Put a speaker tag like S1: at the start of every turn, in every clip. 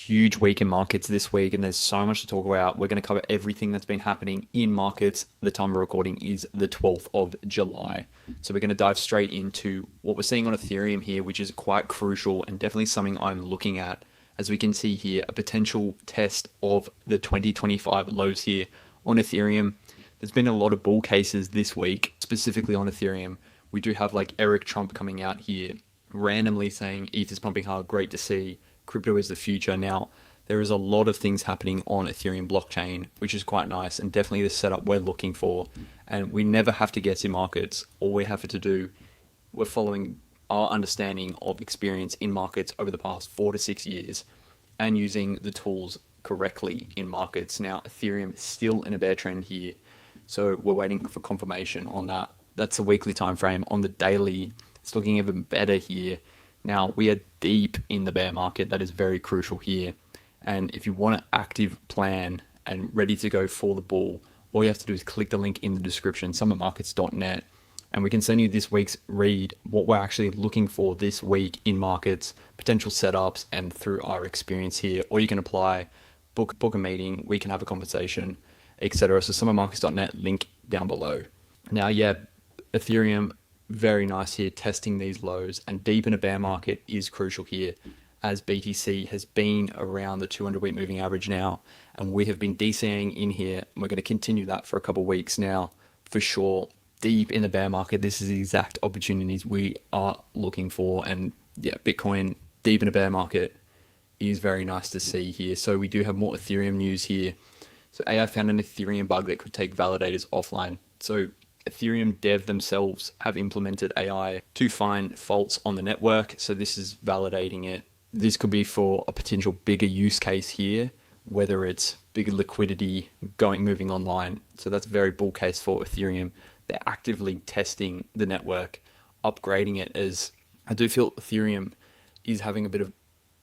S1: Huge week in markets this week, and there's so much to talk about. We're going to cover everything that's been happening in markets. The time we're recording is the 12th of July. So we're going to dive straight into what we're seeing on Ethereum here, which is quite crucial and definitely something I'm looking at. As we can see here, a potential test of the 2025 lows here on Ethereum. There's been a lot of bull cases this week, specifically on Ethereum. We do have like Eric Trump coming out here randomly saying ETH is pumping hard, great to see. Crypto is the future. Now, there is a lot of things happening on Ethereum blockchain, which is quite nice and definitely the setup we're looking for. And we never have to guess in markets. All we have to do, we're following our understanding of experience in markets over the past 4 to 6 years and using the tools correctly in markets. Now, Ethereum is still in a bear trend here, so we're waiting for confirmation on that. That's a weekly time frame. On the daily, it's looking even better here. Now, we are deep in the bear market. That is very crucial here. And if you want an active plan and ready to go for the bull, all you have to do is click the link in the description, summitmarkets.net, and we can send you this week's read, what we're actually looking for this week in markets, potential setups, and through our experience here. Or you can apply, book a meeting, we can have a conversation, etc. So summitmarkets.net, link down below. Now, yeah, Ethereum, very nice here, testing these lows, and deep in a bear market is crucial here, as BTC has been around the 200-week moving average now, and we have been DCAing in here, and we're going to continue that for a couple of weeks now, for sure. Deep in the bear market, this is the exact opportunities we are looking for, and yeah, Bitcoin deep in a bear market is very nice to see here. So we do have more Ethereum news here. So AI found an Ethereum bug that could take validators offline. So Ethereum dev themselves have implemented AI to find faults on the network. So this is validating it. This could be for a potential bigger use case here, whether it's bigger liquidity moving online. So that's a very bull case for Ethereum. They're actively testing the network, upgrading it, as I do feel Ethereum is having a bit of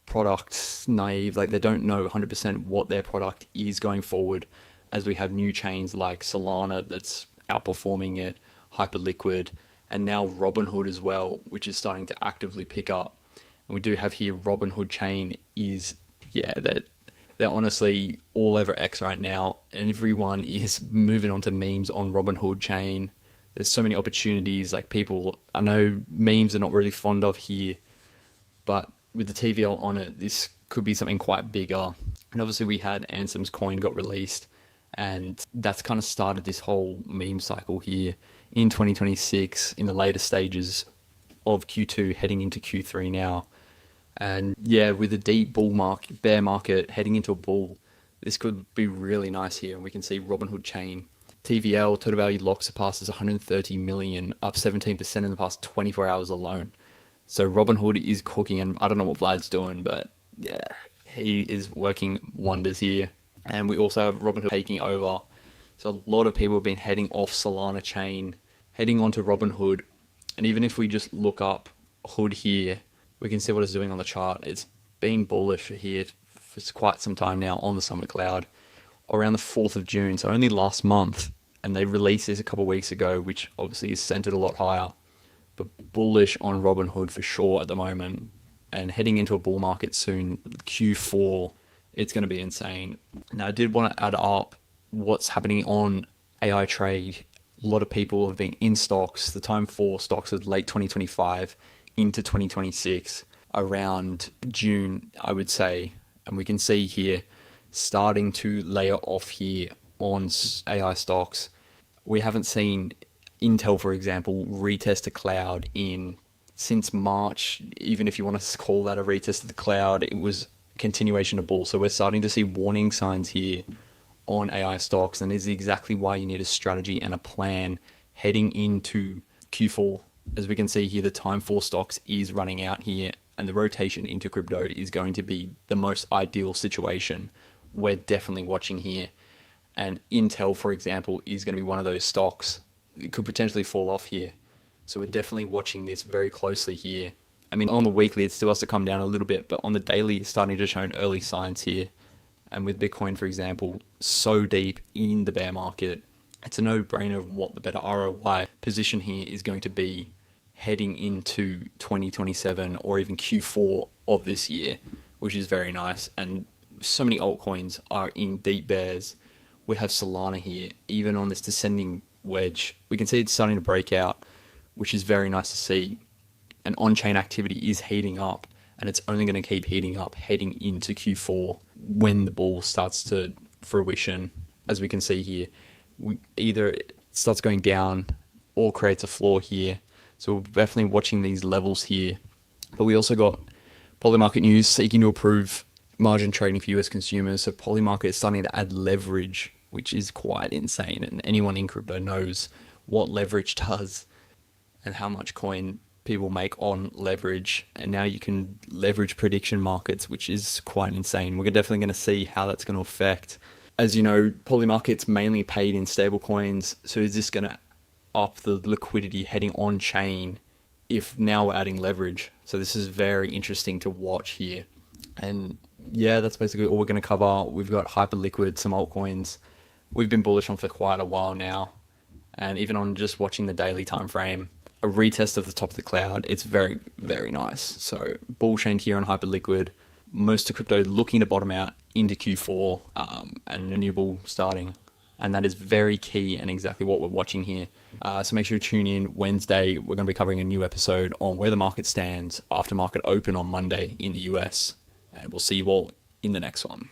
S1: product naive. Like they don't know 100% what their product is going forward, as we have new chains like Solana that's outperforming it, Hyperliquid, and now Robinhood as well, which is starting to actively pick up. And we do have here Robinhood chain is, yeah, they're honestly all over X right now, and everyone is moving on to memes on Robinhood chain. There's so many opportunities, like people, I know memes are not really fond of here, but with the TVL on it, this could be something quite bigger. And obviously we had Ansem's coin got released, and that's kind of started this whole meme cycle here in 2026 in the later stages of Q2 heading into Q3 now. And yeah, with a deep bear market heading into a bull, this could be really nice here. And we can see Robinhood chain, TVL, total value lock surpasses 130 million, up 17% in the past 24 hours alone. So Robinhood is cooking, and I don't know what Vlad's doing, but yeah, he is working wonders here. And we also have Robinhood taking over. So a lot of people have been heading off Solana chain, heading onto Robinhood. And even if we just look up Hood here, we can see what it's doing on the chart. It's been bullish here for quite some time now on the Summit Cloud, around the 4th of June. So only last month. And they released this a couple of weeks ago, which obviously is centered a lot higher. But bullish on Robinhood for sure at the moment. And heading into a bull market soon, Q4, it's going to be insane. Now, I did want to add up what's happening on AI trade. A lot of people have been in stocks. The time for stocks is late 2025 into 2026, around June, I would say. And we can see here, starting to layer off here on AI stocks. We haven't seen Intel, for example, retest a cloud since March. Even if you want to call that a retest of the cloud, it was continuation of bull. So we're starting to see warning signs here on AI stocks, and this is exactly why you need a strategy and a plan heading into Q4. As we can see here, the time for stocks is running out here, and the rotation into crypto is going to be the most ideal situation. We're definitely watching here, and Intel, for example, is going to be one of those stocks. It could potentially fall off here. So we're definitely watching this very closely here. I mean, on the weekly, it still has to come down a little bit, but on the daily, it's starting to show early signs here. And with Bitcoin, for example, so deep in the bear market, it's a no-brainer of what the better ROI position here is going to be heading into 2027 or even Q4 of this year. which is very nice. And so many altcoins are in deep bears. We have Solana here, even on this descending wedge. We can see it's starting to break out, which is very nice to see. And on-chain activity is heating up, and it's only going to keep heating up heading into Q4 when the ball starts to fruition. As we can see here, either it starts going down or creates a floor here. So we're definitely watching these levels here. But we also got Polymarket news seeking to approve margin trading for US consumers. So Polymarket is starting to add leverage, which is quite insane. And anyone in crypto knows what leverage does and how much coin people make on leverage. And now you can leverage prediction markets, which is quite insane. We're definitely going to see how that's going to affect. As you know, Polymarket's mainly paid in stable coins. So is this going to up the liquidity heading on chain if now we're adding leverage? So this is very interesting to watch here. And yeah, that's basically all we're going to cover. We've got Hyperliquid, some altcoins we've been bullish on for quite a while now. And even on just watching the daily time frame, a retest of the top of the cloud, it's very, very nice. So bull chain here on Hyperliquid. Most of crypto looking to bottom out into Q4 and a new bull starting. And that is very key and exactly what we're watching here. So make sure to tune in Wednesday. We're going to be covering a new episode on where the market stands after market open on Monday in the US. And we'll see you all in the next one.